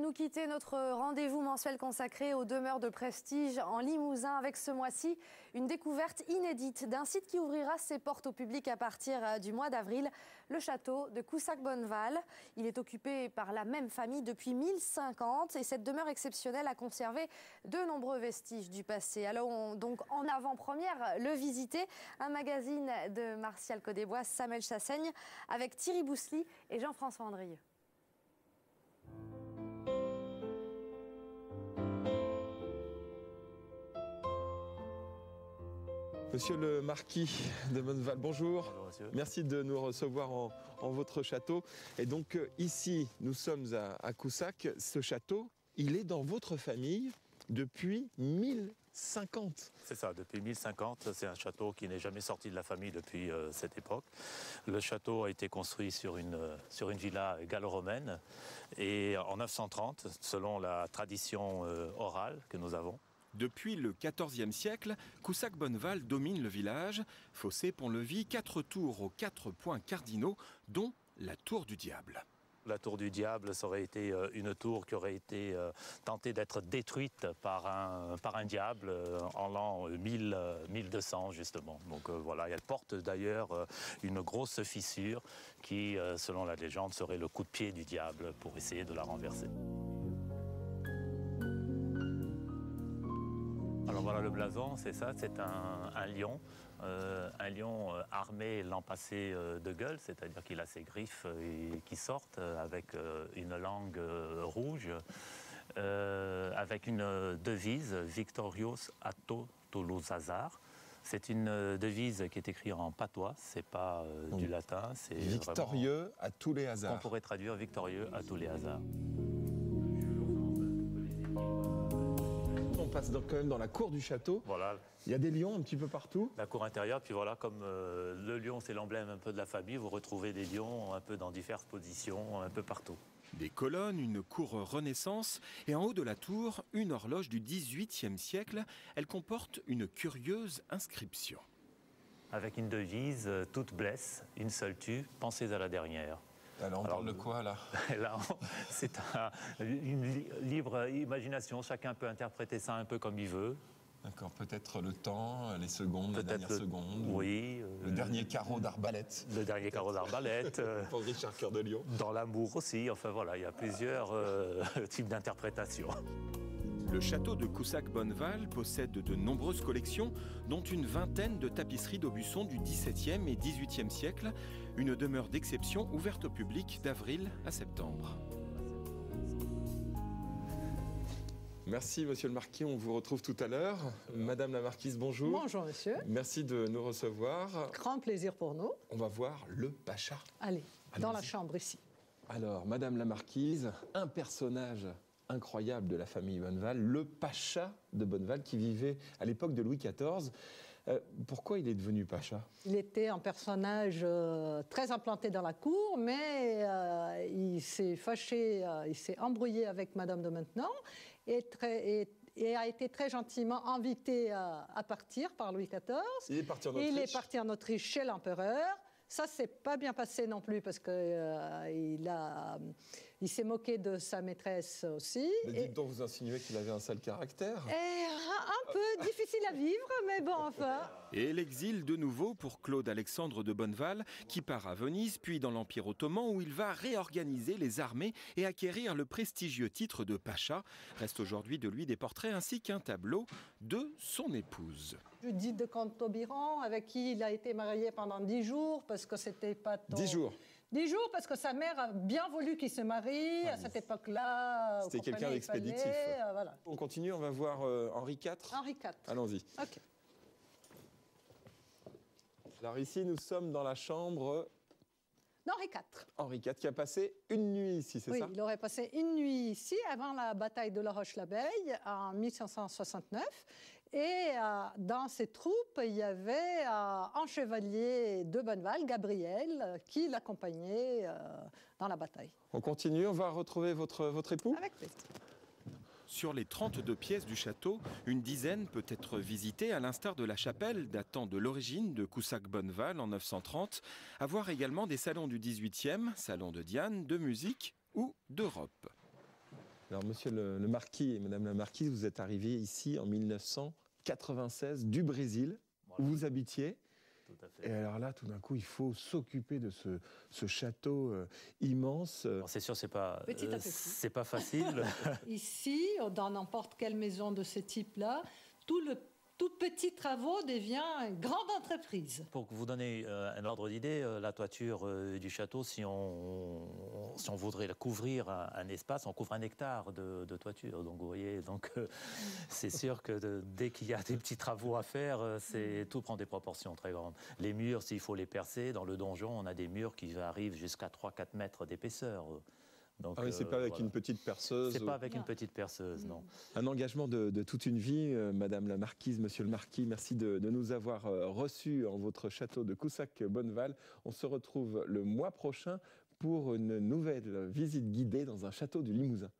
Nous quitter notre rendez-vous mensuel consacré aux demeures de prestige en Limousin avec ce mois-ci une découverte inédite d'un site qui ouvrira ses portes au public à partir du mois d'avril, le château de Coussac-Bonneval. Il est occupé par la même famille depuis 1050 et cette demeure exceptionnelle a conservé de nombreux vestiges du passé. Alors donc en avant-première, le visiter, un magazine de Martial Codébois, Samuel Chassaigne avec Thierry Boussely et Jean-François Andrieux. Monsieur le marquis de Bonneval, bonjour. Bonjour monsieur. Merci de nous recevoir en votre château. Et donc ici, nous sommes à Coussac. Ce château, il est dans votre famille depuis 1050. C'est ça, depuis 1050. C'est un château qui n'est jamais sorti de la famille depuis cette époque. Le château a été construit sur une villa gallo-romaine et en 930, selon la tradition orale que nous avons. Depuis le XIVe siècle, Coussac-Bonneval domine le village. Fossé, pont-levis, 4 tours aux 4 points cardinaux, dont la tour du diable. La tour du diable, ça aurait été une tour qui aurait été tentée d'être détruite par un diable en l'an 1200 justement. Donc voilà, elle porte d'ailleurs une grosse fissure qui, selon la légende, serait le coup de pied du diable pour essayer de la renverser. Alors voilà le blason, c'est ça, c'est un lion armé l'an passé de gueule, c'est-à-dire qu'il a ses griffes qui sortent avec une langue rouge, avec une devise Victorios Atto Toulousazar. C'est une devise qui est écrite en patois, c'est pas du latin, c'est victorieux à tous les hasards. On pourrait traduire victorieux à tous les hasards. On passe quand même dans la cour du château. Voilà. Il y a des lions un petit peu partout. La cour intérieure, puis voilà, comme le lion c'est l'emblème un peu de la famille, vous retrouvez des lions un peu dans diverses positions, un peu partout. Des colonnes, une cour Renaissance et en haut de la tour, une horloge du XVIIIe siècle. Elle comporte une curieuse inscription. Avec une devise, toute blesse, une seule tue, pensez à la dernière. Alors on parle de quoi là? Là, c'est une libre imagination, chacun peut interpréter ça un peu comme il veut. D'accord, peut-être le temps, les secondes, la dernière seconde. Oui. Le dernier carreau d'arbalète. Le dernier carreau d'arbalète. Pour Richard Cœur de Lion. Dans l'amour aussi, enfin voilà, il y a plusieurs types d'interprétations. Le château de Coussac-Bonneval possède de nombreuses collections, dont une vingtaine de tapisseries d'Aubusson du XVIIe et XVIIIe siècle. Une demeure d'exception ouverte au public d'avril à septembre. Merci monsieur le marquis, on vous retrouve tout à l'heure. Madame la marquise, bonjour. Bonjour monsieur. Merci de nous recevoir. Grand plaisir pour nous. On va voir le pacha. Allez, dans la chambre ici. Alors, madame la marquise, un personnage incroyable de la famille Bonneval, le pacha de Bonneval qui vivait à l'époque de Louis XIV. Pourquoi il est devenu pacha? Il était un personnage très implanté dans la cour, mais il s'est fâché, il s'est embrouillé avec Madame de Maintenon et a été très gentiment invité à partir par Louis XIV. Il est parti en Autriche. Il est parti en Autriche chez l'empereur. Ça, c'est pas bien passé non plus parce qu'il s'est moqué de sa maîtresse aussi. Mais dites donc, vous insinuez qu'il avait un sale caractère. Un peu difficile à vivre, mais bon, enfin. Et l'exil de nouveau pour Claude-Alexandre de Bonneval, qui part à Venise, puis dans l'Empire ottoman, où il va réorganiser les armées et acquérir le prestigieux titre de pacha. Reste aujourd'hui de lui des portraits ainsi qu'un tableau de son épouse. Judith de Cantobiran, avec qui il a été marié pendant 10 jours, parce que c'était pas ton... 10 jours. 10 jours, parce que sa mère a bien voulu qu'il se marie. À cette époque-là, c'était quelqu'un d'expéditif. Voilà. On continue, on va voir Henri IV. Henri IV. Allons-y. Ok. Alors ici, nous sommes dans la chambre Henri IV. Henri IV qui a passé une nuit ici, c'est ça? Oui, il aurait passé une nuit ici avant la bataille de la Roche-l'Abeille en 1569. Et dans ses troupes, il y avait un chevalier de Bonneval, Gabriel, qui l'accompagnait dans la bataille. On continue, on va retrouver votre époux? Avec plaisir. Sur les 32 pièces du château, une dizaine peut être visitée à l'instar de la chapelle datant de l'origine de Coussac-Bonneval en 930. À voir également des salons du XVIIIe, salons de Diane, de musique ou d'Europe. Alors, monsieur le marquis et madame la marquise, vous êtes arrivés ici en 1996 du Brésil, Voilà. où vous habitiez. Tout à fait. Et alors là, tout d'un coup, il faut s'occuper de ce château immense. Bon, c'est sûr, c'est pas facile. Ici, dans n'importe quelle maison de ce type-là, tout petit travaux devient une grande entreprise. Pour vous donner un ordre d'idée, la toiture du château, si on voudrait couvrir un espace, on couvre 1 hectare de toiture. Donc vous voyez, c'est sûr que dès qu'il y a des petits travaux à faire, tout prend des proportions très grandes. Les murs, s'il faut les percer, dans le donjon, on a des murs qui arrivent jusqu'à 3-4 mètres d'épaisseur. Donc, ah oui, c'est pas avec voilà. une petite perceuse. C'est pas avec une petite perceuse, non. Un engagement de toute une vie, madame la marquise, monsieur le marquis. Merci de nous avoir reçus en votre château de Coussac-Bonneval. On se retrouve le mois prochain pour une nouvelle visite guidée dans un château du Limousin.